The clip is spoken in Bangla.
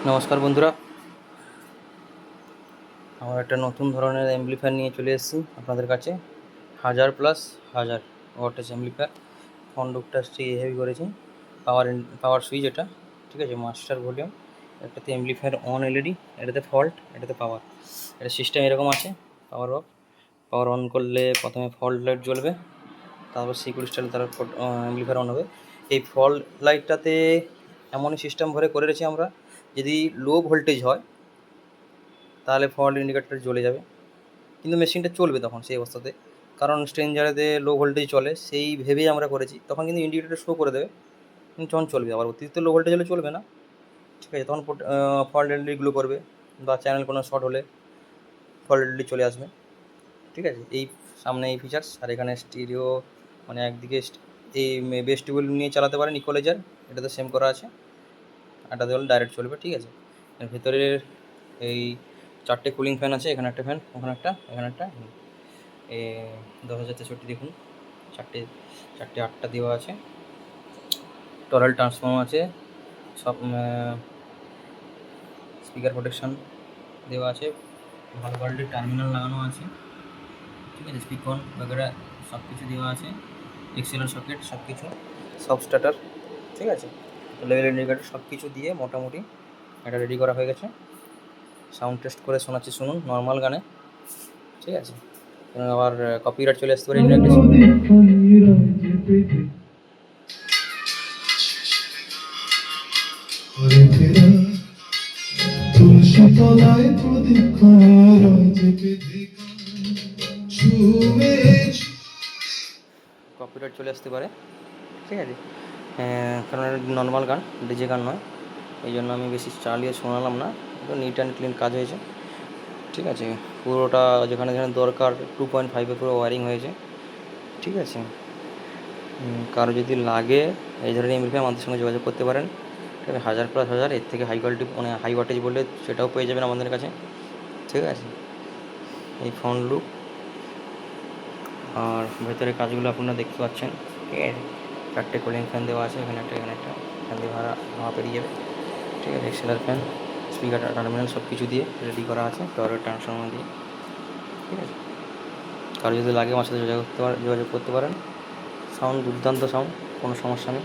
নমস্কার বন্ধুরা, আমার একটা নতুন ধরনের অ্যাম্পলিফায়ার নিয়ে চলে এসেছি আপনাদের কাছে। 1000+1000 ওয়াটেজ অ্যাম্পলিফায়ার। ফ্রন্ট লুকটা হেভি করেছি, পাওয়ার সুইচ এটা, ঠিক আছে, মাস্টার ভলিউম। একটাতে অ্যাম্পলিফায়ার অন এলইডি, এটাতে ফল্ট, এটাতে পাওয়ার। এটা সিস্টেম এরকম আছে। পাওয়ার অন করলে প্রথমে ফল্ট লাইট জ্বলবে, তারপর সিকিউরিটি স্টাইল তার অ্যাম্পলিফায়ার অন হবে। এই ফল্ট লাইটটাতে এমনই সিস্টেম ভরে করে রেখেছি আমরা, যদি লো ভোল্টেজ হয় তাহলে ফল্ট ইন্ডিকেটর জ্বলে যাবে, কিন্তু মেশিনটা চলবে তখন সেই অবস্থাতে। কারণ স্ট্রেঞ্জারেতে লো ভোল্টেজ চলে, সেই ভেবেই আমরা করেছি। তখন কিন্তু ইন্ডিকেটর শো করে দেবে, কিন্তু তখন চলবে। আবার অতিরিক্ত লো ভোল্টেজ হলে চলবে না, ঠিক আছে। তখন ফল্ট এলইডিগুলো করবে, বা চ্যানেল কোনো শর্ট হলে ফল্ট এলইডি চলে আসবে, ঠিক আছে। এই সামনে এই ফিচার্স, আর এখানে স্টিরিও, মানে একদিকে এই বেস টিউবওয়েল নিয়ে চালাতে পারেন, ইকুয়ালাইজার এটাতে সেম করা আছে। এটাতে হলে ডাইরেক্ট চলবে, ঠিক আছে। এর ভেতরে এই 4টে কুলিং ফ্যান আছে, এখানে একটা ফ্যান, ওখানে একটা, এখানে একটা। 10,063 দেখুন, চারটে 8টা দেওয়া আছে। টরাল ট্রান্সফর্ম আছে, সব স্পিকার প্রোটেকশন দেওয়া আছে, ভালো কোয়ালিটির টার্মিনাল লাগানো আছে, ঠিক আছে। স্পিকন বগেরা সব কিছু দেওয়া আছে, এক্সেলার সকেট সব কিছু, সব স্টার্টার, ঠিক আছে। লেভেল ইন্ডিকেটার সব কিছু দিয়ে মোটামুটি এটা রেডি করা হয়ে গেছে। সাউন্ড টেস্ট করে শোনাচ্ছি, শুনুন নর্মাল গানে, ঠিক আছে। আবার কপিরাইট চলে আসতে পারে। কপিরাইট চলে আসতে পারে, ঠিক আছে। কারণ এটা নর্মাল গান, ডিজে গান নয়, এই জন্য আমি বেশি চালিয়ে শোনালাম না। তো নিট অ্যান্ড ক্লিন কাজ হয়েছে, ঠিক আছে। পুরোটা যেখানে যেখানে দরকার 2.5 পুরো ওয়ারিং হয়েছে, ঠিক আছে। কারো যদি লাগে এই ধরনের অ্যাম্পলিফায়ার আমাদের সঙ্গে যোগাযোগ করতে পারেন, ঠিক আছে। 1000+1000, এর থেকে হাই কোয়ালিটি, মানে হাই ওয়াটেজ বললে সেটাও পেয়ে যাবেন আমাদের কাছে, ঠিক আছে। এই ফ্রন্ট লুক আর ভেতরে কাজগুলো আপনারা দেখতে পাচ্ছেন, ঠিক আছে। 4টে কুলিং ফ্যান দেওয়া আছে, এখানে একটা, এখানে একটা, ফ্যান দিয়ে হাওয়া পেরিয়ে যাবে, ঠিক আছে। এক্সেলার ফ্যান, স্পিকার টার্মিনাল সব কিছু দিয়ে রেডি করা আছে, টরের ট্রান্সফর্মার দিয়ে, ঠিক আছে। কারো যদি লাগে আমার সাথে যোগাযোগ করতে পারেন। সাউন্ড দুর্দান্ত সাউন্ড, কোনো সমস্যা নেই।